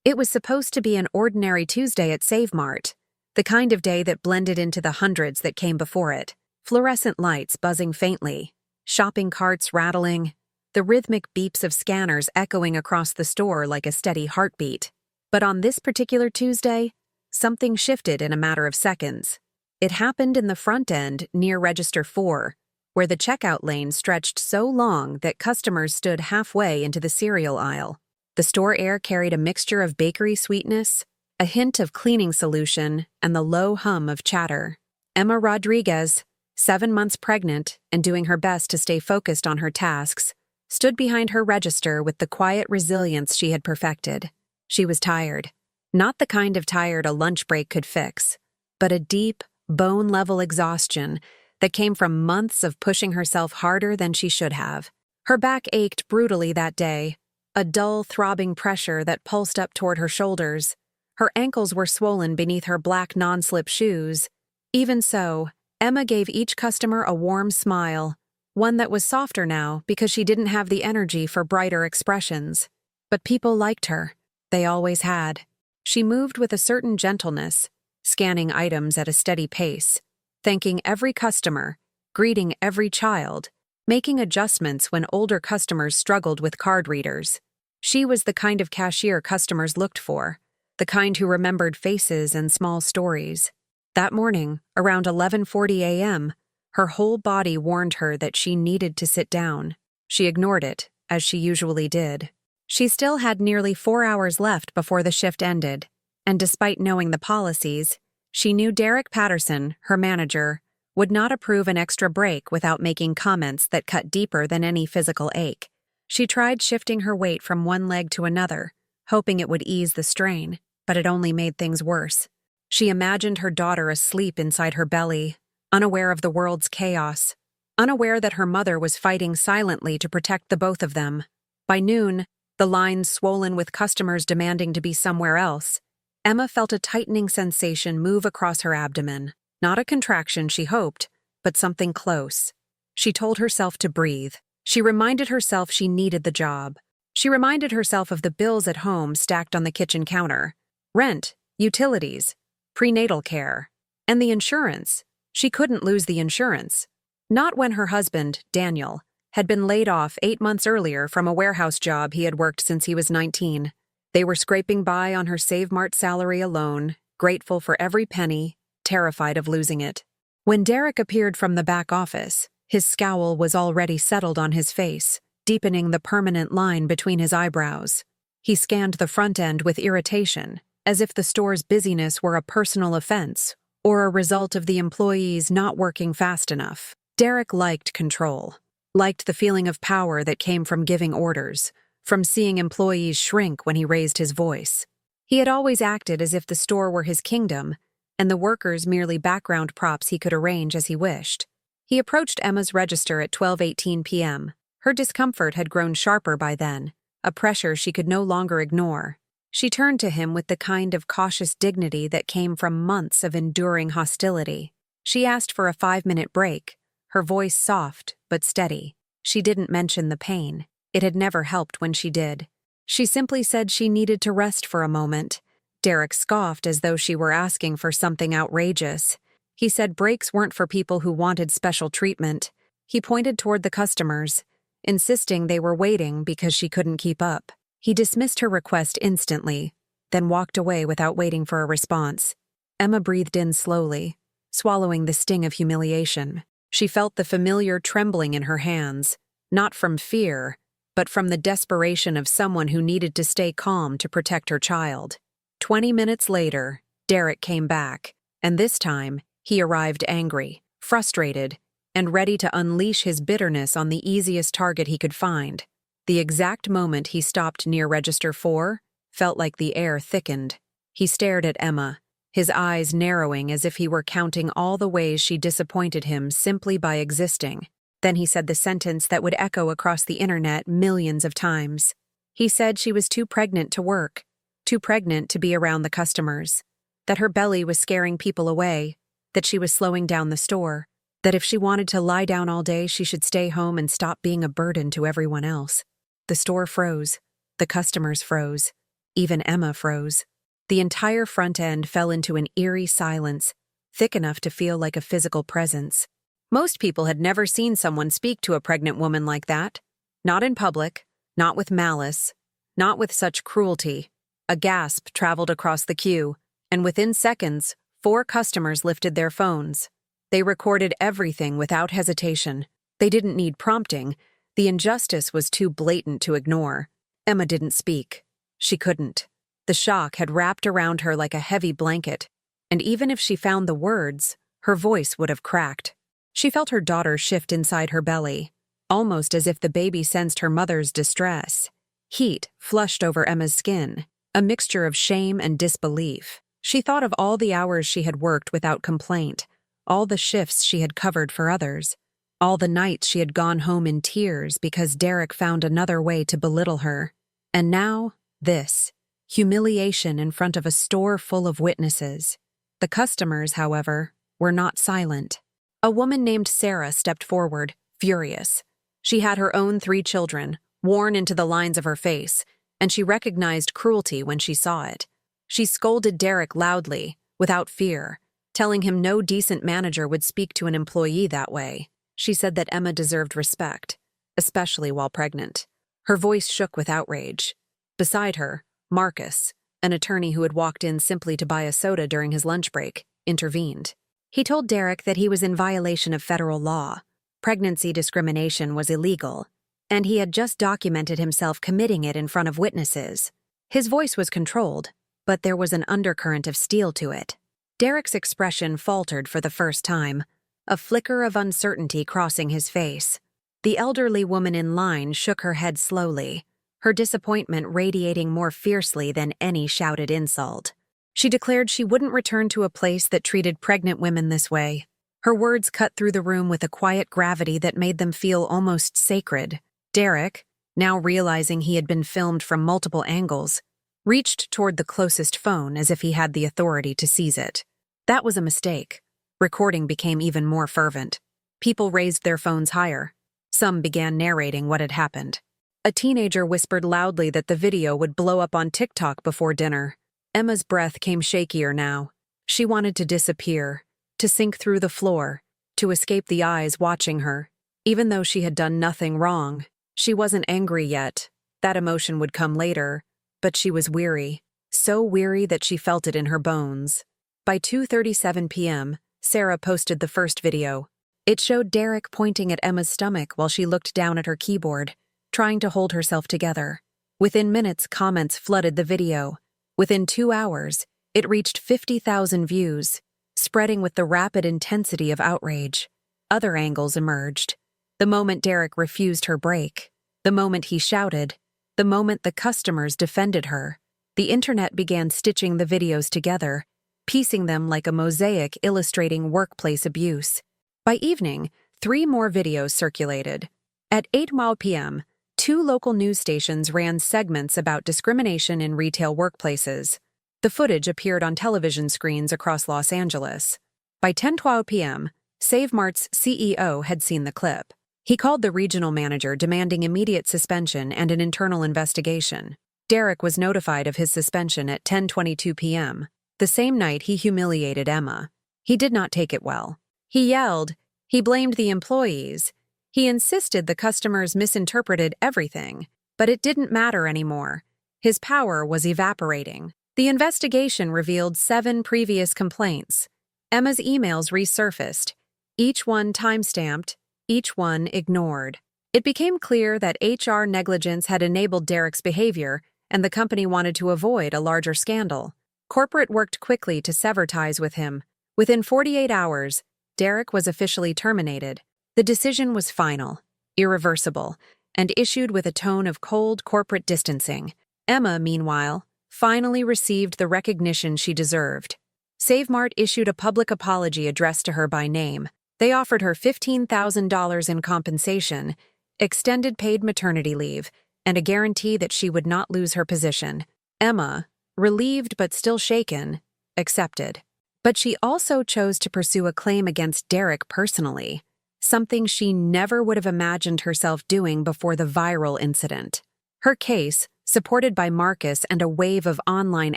It was supposed to be an ordinary Tuesday at Save Mart, the kind of day that blended into the hundreds that came before it. Fluorescent lights buzzing faintly, shopping carts rattling, the rhythmic beeps of scanners echoing across the store like a steady heartbeat. But on this particular Tuesday, something shifted in a matter of seconds. It happened in the front end near Register 4, where the checkout lane stretched so long that customers stood halfway into the cereal aisle. The store air carried a mixture of bakery sweetness, a hint of cleaning solution, and the low hum of chatter. Emma Rodriguez, 7 months pregnant and doing her best to stay focused on her tasks, stood behind her register with the quiet resilience she had perfected. She was tired. Not the kind of tired a lunch break could fix, but a deep, bone-level exhaustion that came from months of pushing herself harder than she should have. Her back ached brutally that day, a dull, throbbing pressure that pulsed up toward her shoulders. Her ankles were swollen beneath her black non-slip shoes. Even so, Emma gave each customer a warm smile, one that was softer now because she didn't have the energy for brighter expressions. But people liked her. They always had. She moved with a certain gentleness, scanning items at a steady pace, thanking every customer, greeting every child, making adjustments when older customers struggled with card readers. She was the kind of cashier customers looked for, the kind who remembered faces and small stories. That morning, around 11:40 a.m., her whole body warned her that she needed to sit down. She ignored it, as she usually did. She still had nearly 4 hours left before the shift ended, and despite knowing the policies, she knew Derek Patterson, her manager, would not approve an extra break without making comments that cut deeper than any physical ache. She tried shifting her weight from one leg to another, hoping it would ease the strain, but it only made things worse. She imagined her daughter asleep inside her belly, unaware of the world's chaos, unaware that her mother was fighting silently to protect the both of them. By noon, the lines swollen with customers demanding to be somewhere else, Emma felt a tightening sensation move across her abdomen. Not a contraction, she hoped, but something close. She told herself to breathe. She reminded herself she needed the job. She reminded herself of the bills at home stacked on the kitchen counter. Rent, utilities, prenatal care, and the insurance. She couldn't lose the insurance. Not when her husband, Daniel, had been laid off 8 months earlier from a warehouse job he had worked since he was 19. They were scraping by on her Save Mart salary alone, grateful for every penny, terrified of losing it. When Derek appeared from the back office, his scowl was already settled on his face, deepening the permanent line between his eyebrows. He scanned the front end with irritation, as if the store's busyness were a personal offense or a result of the employees not working fast enough. Derek liked control, liked the feeling of power that came from giving orders, from seeing employees shrink when he raised his voice. He had always acted as if the store were his kingdom, and the workers merely background props he could arrange as he wished. He approached Emma's register at 12:18 p.m. Her discomfort had grown sharper by then, a pressure she could no longer ignore. She turned to him with the kind of cautious dignity that came from months of enduring hostility. She asked for a 5-minute break, her voice soft but steady. She didn't mention the pain. It had never helped when she did. She simply said she needed to rest for a moment. Derek scoffed as though she were asking for something outrageous. He said breaks weren't for people who wanted special treatment. He pointed toward the customers, insisting they were waiting because she couldn't keep up. He dismissed her request instantly, then walked away without waiting for a response. Emma breathed in slowly, swallowing the sting of humiliation. She felt the familiar trembling in her hands, not from fear, but from the desperation of someone who needed to stay calm to protect her child. 20 minutes later, Derek came back, and this time, he arrived angry, frustrated, and ready to unleash his bitterness on the easiest target he could find. The exact moment he stopped near Register 4 felt like the air thickened. He stared at Emma, his eyes narrowing as if he were counting all the ways she disappointed him simply by existing. Then he said the sentence that would echo across the internet millions of times. He said she was too pregnant to work, too pregnant to be around the customers, that her belly was scaring people away, that she was slowing down the store, that if she wanted to lie down all day, she should stay home and stop being a burden to everyone else. The store froze. The customers froze. Even Emma froze. The entire front end fell into an eerie silence, thick enough to feel like a physical presence. Most people had never seen someone speak to a pregnant woman like that. Not in public, not with malice, not with such cruelty. A gasp traveled across the queue, and within seconds, 4 customers lifted their phones. They recorded everything without hesitation. They didn't need prompting. The injustice was too blatant to ignore. Emma didn't speak. She couldn't. The shock had wrapped around her like a heavy blanket, and even if she found the words, her voice would have cracked. She felt her daughter shift inside her belly, almost as if the baby sensed her mother's distress. Heat flushed over Emma's skin, a mixture of shame and disbelief. She thought of all the hours she had worked without complaint, all the shifts she had covered for others, all the nights she had gone home in tears because Derek found another way to belittle her. And now, this. Humiliation in front of a store full of witnesses. The customers, however, were not silent. A woman named Sarah stepped forward, furious. She had her own 3 children, worn into the lines of her face, and she recognized cruelty when she saw it. She scolded Derek loudly, without fear, telling him no decent manager would speak to an employee that way. She said that Emma deserved respect, especially while pregnant. Her voice shook with outrage. Beside her, Marcus, an attorney who had walked in simply to buy a soda during his lunch break, intervened. He told Derek that he was in violation of federal law. Pregnancy discrimination was illegal, and he had just documented himself committing it in front of witnesses. His voice was controlled, but there was an undercurrent of steel to it. Derek's expression faltered for the first time, a flicker of uncertainty crossing his face. The elderly woman in line shook her head slowly, her disappointment radiating more fiercely than any shouted insult. She declared she wouldn't return to a place that treated pregnant women this way. Her words cut through the room with a quiet gravity that made them feel almost sacred. Derek, now realizing he had been filmed from multiple angles, reached toward the closest phone as if he had the authority to seize it. That was a mistake. Recording became even more fervent. People raised their phones higher. Some began narrating what had happened. A teenager whispered loudly that the video would blow up on TikTok before dinner. Emma's breath came shakier now. She wanted to disappear, to sink through the floor, to escape the eyes watching her. Even though she had done nothing wrong, she wasn't angry yet. That emotion would come later, but she was weary, so weary that she felt it in her bones. By 2:37 p.m., Sarah posted the first video. It showed Derek pointing at Emma's stomach while she looked down at her keyboard, trying to hold herself together. Within minutes, comments flooded the video. Within 2 hours, it reached 50,000 views, spreading with the rapid intensity of outrage. Other angles emerged. The moment Derek refused her break, the moment he shouted, the moment the customers defended her. The internet began stitching the videos together, piecing them like a mosaic illustrating workplace abuse. By evening, 3 more videos circulated. At 8 p.m., 2 local news stations ran segments about discrimination in retail workplaces. The footage appeared on television screens across Los Angeles. By 10:12 p.m., Save Mart's CEO had seen the clip. He called the regional manager demanding immediate suspension and an internal investigation. Derek was notified of his suspension at 10:22 p.m. The same night he humiliated Emma. He did not take it well. He yelled. He blamed the employees. He insisted the customers misinterpreted everything, but it didn't matter anymore. His power was evaporating. The investigation revealed 7 previous complaints. Emma's emails resurfaced, each one timestamped, each one ignored. It became clear that HR negligence had enabled Derek's behavior, and the company wanted to avoid a larger scandal. Corporate worked quickly to sever ties with him. Within 48 hours, Derek was officially terminated. The decision was final, irreversible, and issued with a tone of cold corporate distancing. Emma, meanwhile, finally received the recognition she deserved. SaveMart issued a public apology addressed to her by name. They offered her $15,000 in compensation, extended paid maternity leave, and a guarantee that she would not lose her position. Emma, relieved but still shaken, accepted. But she also chose to pursue a claim against Derek personally, something she never would have imagined herself doing before the viral incident. Her case, supported by Marcus and a wave of online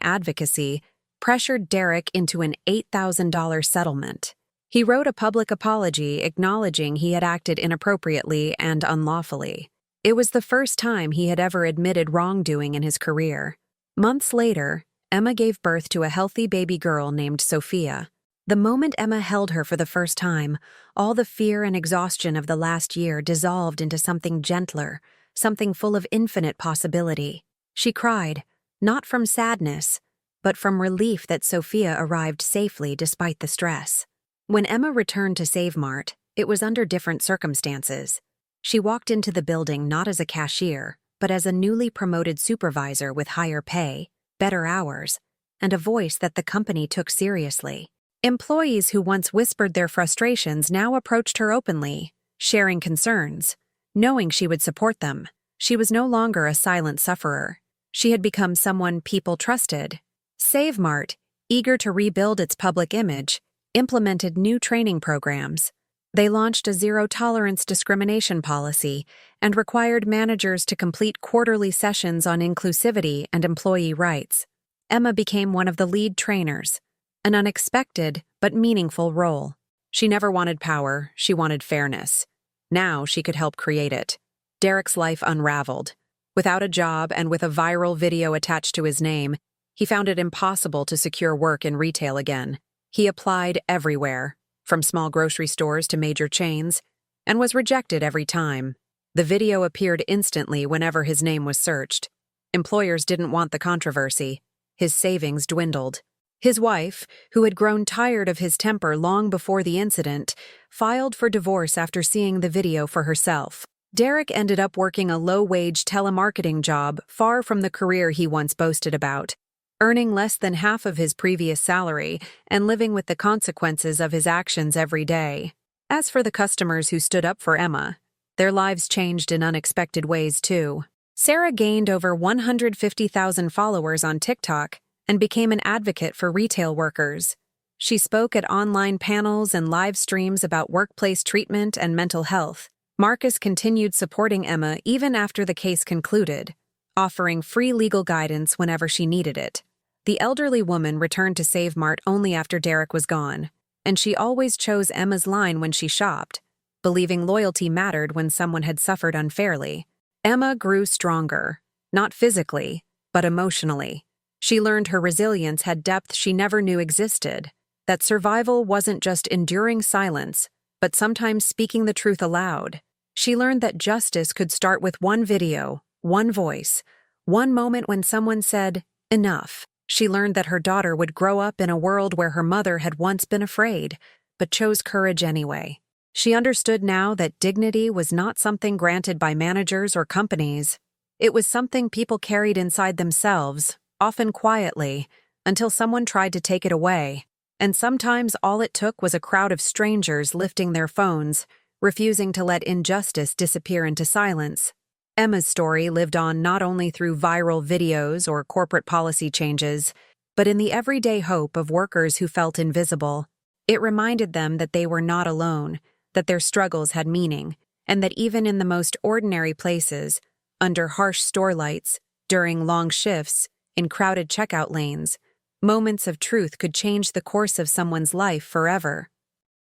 advocacy, pressured Derek into an $8,000 settlement. He wrote a public apology acknowledging he had acted inappropriately and unlawfully. It was the first time he had ever admitted wrongdoing in his career. Months later, Emma gave birth to a healthy baby girl named Sophia. The moment Emma held her for the first time, all the fear and exhaustion of the last year dissolved into something gentler, something full of infinite possibility. She cried, not from sadness, but from relief that Sophia arrived safely despite the stress. When Emma returned to Save Mart, it was under different circumstances. She walked into the building not as a cashier, but as a newly promoted supervisor with higher pay, better hours, and a voice that the company took seriously. Employees who once whispered their frustrations now approached her openly, sharing concerns, knowing she would support them. She was no longer a silent sufferer. She had become someone people trusted. Save Mart, eager to rebuild its public image, implemented new training programs. They launched a zero-tolerance discrimination policy and required managers to complete quarterly sessions on inclusivity and employee rights. Emma became one of the lead trainers, an unexpected but meaningful role. She never wanted power, she wanted fairness. Now she could help create it. Derek's life unraveled. Without a job and with a viral video attached to his name, he found it impossible to secure work in retail again. He applied everywhere, from small grocery stores to major chains, and was rejected every time. The video appeared instantly whenever his name was searched. Employers didn't want the controversy. His savings dwindled. His wife, who had grown tired of his temper long before the incident, filed for divorce after seeing the video for herself. Derek ended up working a low-wage telemarketing job far from the career he once boasted about, earning less than half of his previous salary and living with the consequences of his actions every day. As for the customers who stood up for Emma, their lives changed in unexpected ways too. Sarah gained over 150,000 followers on TikTok and became an advocate for retail workers. She spoke at online panels and live streams about workplace treatment and mental health. Marcus continued supporting Emma even after the case concluded, offering free legal guidance whenever she needed it. The elderly woman returned to Save Mart only after Derek was gone, and she always chose Emma's line when she shopped, believing loyalty mattered when someone had suffered unfairly. Emma grew stronger, not physically, but emotionally. She learned her resilience had depth she never knew existed, that survival wasn't just enduring silence, but sometimes speaking the truth aloud. She learned that justice could start with one video, one voice, one moment when someone said, "Enough." She learned that her daughter would grow up in a world where her mother had once been afraid, but chose courage anyway. She understood now that dignity was not something granted by managers or companies. It was something people carried inside themselves, often quietly, until someone tried to take it away. And sometimes all it took was a crowd of strangers lifting their phones, refusing to let injustice disappear into silence. Emma's story lived on not only through viral videos or corporate policy changes, but in the everyday hope of workers who felt invisible. It reminded them that they were not alone, that their struggles had meaning, and that even in the most ordinary places, under harsh store lights, during long shifts, in crowded checkout lanes, moments of truth could change the course of someone's life forever.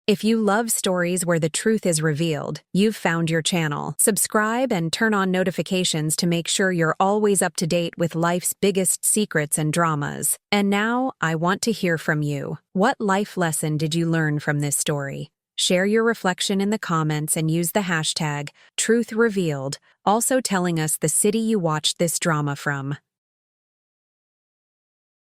If you love stories where the truth is revealed, you've found your channel. Subscribe and turn on notifications to make sure you're always up to date with life's biggest secrets and dramas. And now, I want to hear from you. What life lesson did you learn from this story? Share your reflection in the comments and use the hashtag #TruthRevealed, also telling us the city you watched this drama from.